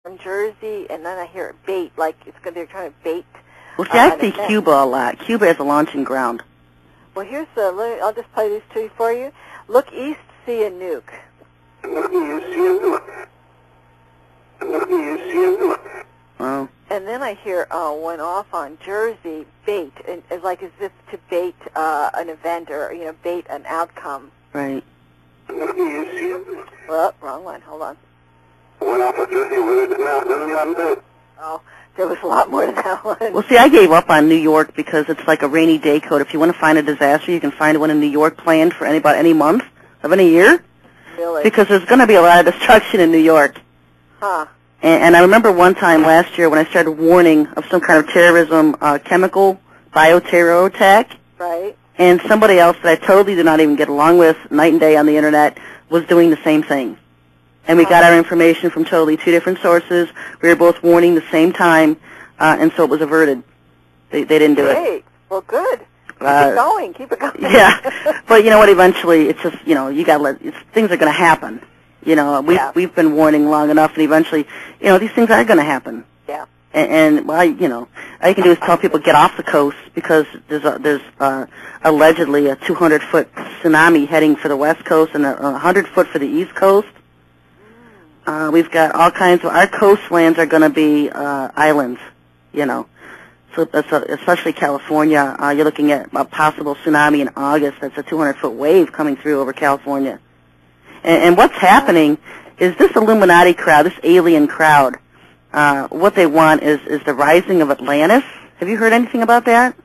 from Jersey, and then I hear bait, like they're trying to bait. Well, see, I see Cuba a lot. Cuba is a launching ground. Well, here's I'll just play these two for you. Look east, see a nuke. Look east, see a nuke. Look east, see a nuke. Oh. And then I hear one off on Jersey, bait, and like as if to bait an event or bait an outcome. Right. Look east, see a nuke. Well, wrong one. Hold on. One off of Jersey, where it now. Oh, there was a lot more to that one. Well, see, I gave up on New York because it's like a rainy day code. If you want to find a disaster, you can find one in New York planned for about any month of any year. Really? Because there's going to be a lot of destruction in New York. Huh. And I remember one time last year when I started warning of some kind of terrorism, chemical bioterror attack. Right. And somebody else that I totally did not even get along with night and day on the Internet was doing the same thing. And we got our information from totally two different sources. We were both warning the same time, and so it was averted. They didn't do it. Great. Well, good. Keep it going. Keep it going. Yeah. But you know what? Eventually, it's just, you got to things are going to happen. We've been warning long enough, and eventually, these things are going to happen. Yeah. And well, all you can do is tell people get off the coast because there's allegedly a 200-foot tsunami heading for the west coast and a 100-foot for the east coast. We've got all kinds of, our coastlands are going to be islands, So especially California, you're looking at a possible tsunami in August. That's a 200-foot wave coming through over California. And what's happening is this Illuminati crowd, this alien crowd, what they want is the rising of Atlantis. Have you heard anything about that?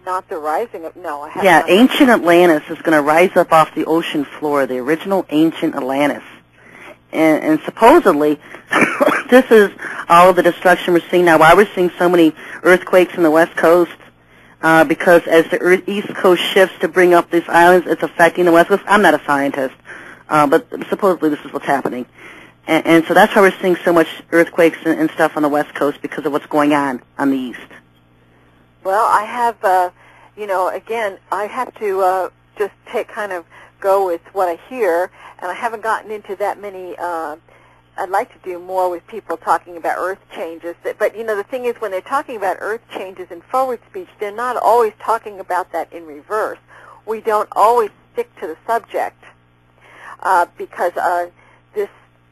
Not the rising of, no, I haven't. Yeah, ancient Atlantis is going to rise up off the ocean floor, the original ancient Atlantis. And supposedly, this is all of the destruction we're seeing now. Why we're seeing so many earthquakes in the West Coast, because as the East Coast shifts to bring up these islands, it's affecting the West Coast. I'm not a scientist, but supposedly this is what's happening. And so that's why we're seeing so much earthquakes and stuff on the West Coast, because of what's going on the East. Well, I have, again, I have to just go with what I hear, and I haven't gotten into that many. I'd like to do more with people talking about earth changes. But, the thing is, when they're talking about earth changes in forward speech, they're not always talking about that in reverse. We don't always stick to the subject because this,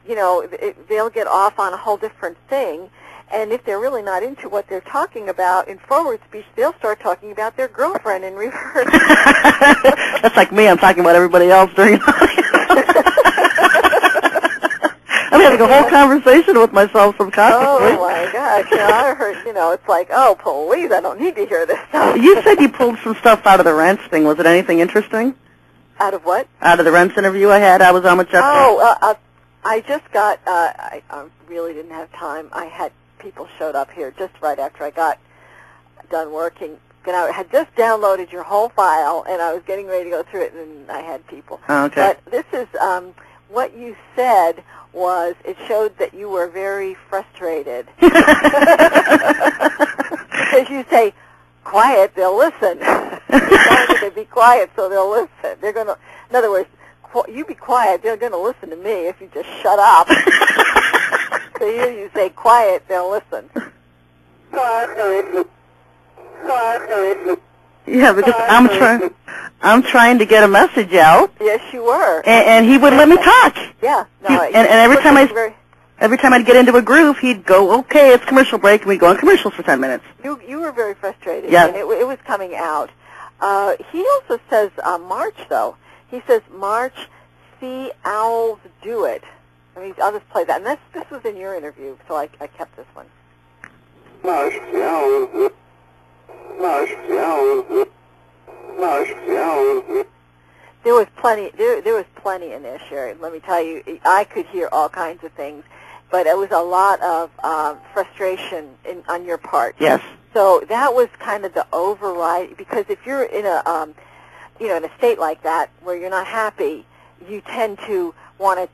they'll get off on a whole different thing. And if they're really not into what they're talking about in forward speech, they'll start talking about their girlfriend in reverse. That's like me. I'm talking about everybody else during I'm having a whole conversation with myself subconsciously. Oh, my gosh. I heard, it's like, oh, please, I don't need to hear this stuff. You said you pulled some stuff out of the Rents thing. Was it anything interesting? Out of what? Out of the Rents interview I had. I was on with Jeff. I just got, I really didn't have time. I had people showed up here just right after I got done working. And I had just downloaded your whole file, and I was getting ready to go through it, and I had people. Oh, okay. But this is, what you said was, it showed that you were very frustrated. Because you say, quiet, they'll listen. They be quiet so they'll listen. They're going to, in other words, you be quiet, they're going to listen to me if you just shut up. So you say, quiet, they'll listen. Yeah, because I'm trying to get a message out. Yes, you were. And he wouldn't let me talk. Yeah. No, and every time I'd get into a groove, he'd go, okay, it's commercial break, and we'd go on commercials for 10 minutes. You were very frustrated. Yeah. And it was coming out. He also says March, though. He says, March, see owls do it. I mean, I'll just play that. And this was in your interview, so I kept this one. March, see owls do it. March, see owls do it. March, see owls do it. There was plenty. There was plenty in there, Sherry. Let me tell you, I could hear all kinds of things, but it was a lot of frustration on your part. Yes. So that was kind of the override, because if you're in a in a state like that where you're not happy, you tend to want to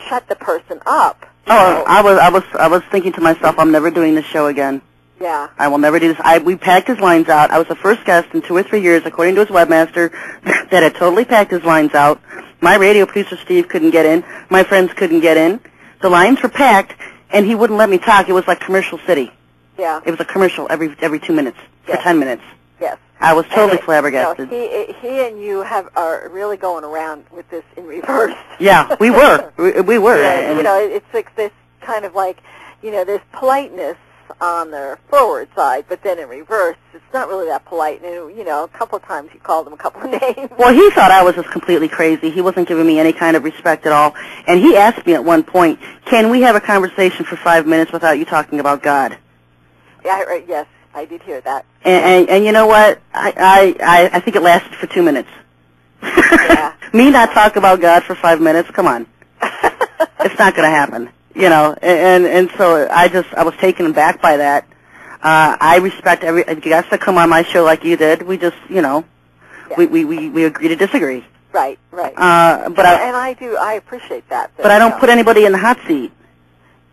shut the person up. Oh, I was thinking to myself, I'm never doing this show again. Yeah. I will never do this. We packed his lines out. I was the first guest in 2 or 3 years, according to his webmaster, that had totally packed his lines out. My radio producer, Steve, couldn't get in. My friends couldn't get in. The lines were packed, and he wouldn't let me talk. It was like Commercial City. Yeah. It was a commercial every 2 minutes for 10 minutes. Yes. I was totally flabbergasted. He and you are really going around with this in reverse. Yeah, we were. We were. Yeah, it's like this kind of like, there's politeness on the forward side, but then in reverse, it's not really that polite. And, a couple of times he called him a couple of names. Well, he thought I was just completely crazy. He wasn't giving me any kind of respect at all. And he asked me at one point, can we have a conversation for 5 minutes without you talking about God? Yeah, yes, I did hear that. And you know what? I think it lasted for 2 minutes. Yeah. Me not talk about God for 5 minutes? Come on. It's not going to happen. And so I was taken aback by that. I respect every guest that come on my show like you did. We just, we agree to disagree. Right. I appreciate that. But I don't put anybody in the hot seat.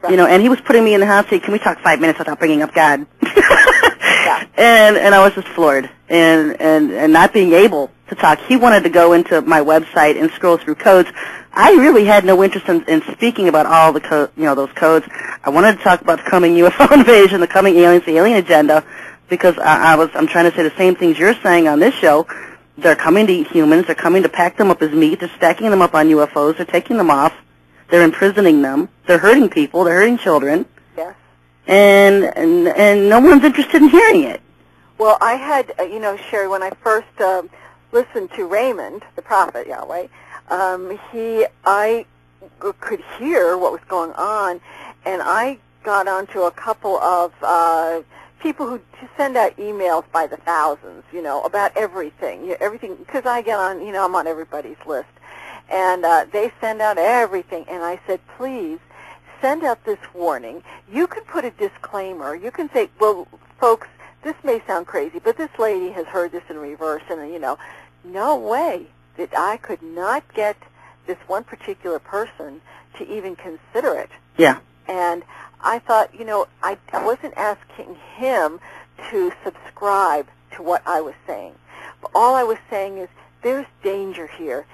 Right. And he was putting me in the hot seat. Can we talk 5 minutes without bringing up God? Yeah. And I was just floored and not being able to talk. He wanted to go into my website and scroll through codes. I really had no interest in speaking about all the those codes. I wanted to talk about the coming UFO invasion, the coming aliens, the alien agenda, because I'm trying to say the same things you're saying on this show. They're coming to eat humans. They're coming to pack them up as meat. They're stacking them up on UFOs. They're taking them off. They're imprisoning them. They're hurting people. They're hurting children. Yes. And no one's interested in hearing it. Well, I had, Sherry, when I first listened to Raymond, the prophet, Yahweh, I could hear what was going on, and I got onto a couple of people who send out emails by the thousands, about everything, because I get on, I'm on everybody's list, and they send out everything, and I said, please, send out this warning. You can put a disclaimer. You can say, well, folks, this may sound crazy, but this lady has heard this in reverse, and, no way that I could not get this one particular person to even consider it. Yeah. And I thought, I wasn't asking him to subscribe to what I was saying. But all I was saying is there's danger here.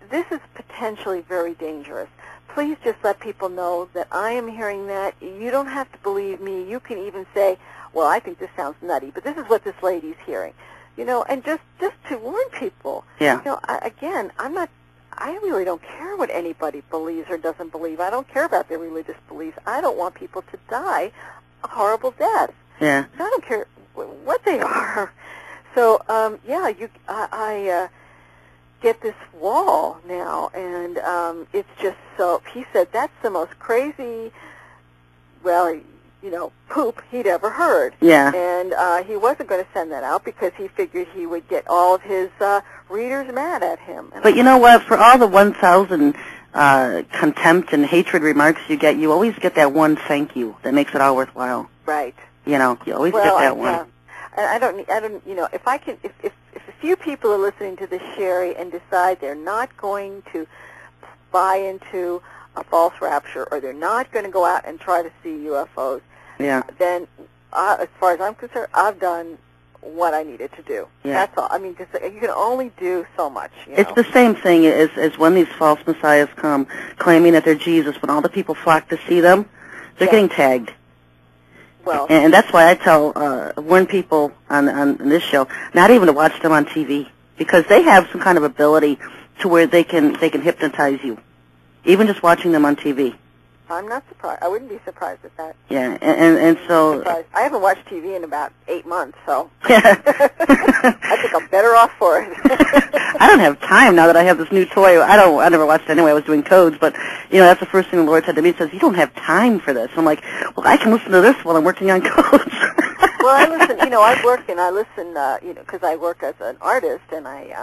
This is potentially very dangerous. Please just let people know that I am hearing that. You don't have to believe me. You can even say, well, I think this sounds nutty, but this is what this lady's hearing. And just to warn people. Yeah. I really don't care what anybody believes or doesn't believe. I don't care about their religious beliefs. I don't want people to die a horrible death. Yeah. I don't care what they are. So, I get this wall now, and it's just so, he said that's the most crazy, poop he'd ever heard. Yeah. And he wasn't going to send that out because he figured he would get all of his readers mad at him. And but you know what? For all the 1,000 contempt and hatred remarks you get, you always get that one thank you that makes it all worthwhile. Right. You always get that one. I don't, if I can, if a few people are listening to this, Sherry, and decide they're not going to buy into a false rapture, or they're not going to go out and try to see UFOs, then as far as I'm concerned, I've done what I needed to do. Yeah. That's all. I mean, you can only do so much. It's the same thing as when these false messiahs come claiming that they're Jesus. When all the people flock to see them, they're getting tagged. Well, and that's why I warn people on this show not even to watch them on TV, because they have some kind of ability to where they can hypnotize you, even just watching them on TV. I'm not surprised. I wouldn't be surprised at that. Yeah, and so I haven't watched TV in about 8 months, so I think I'm better off for it. I don't have time now that I have this new toy. I never watched it anyway. I was doing codes, but that's the first thing the Lord said to me. He says, "You don't have time for this." I'm like, "Well, I can listen to this while I'm working on codes." Well, I listen. I work and I listen. Because I work as an artist, and I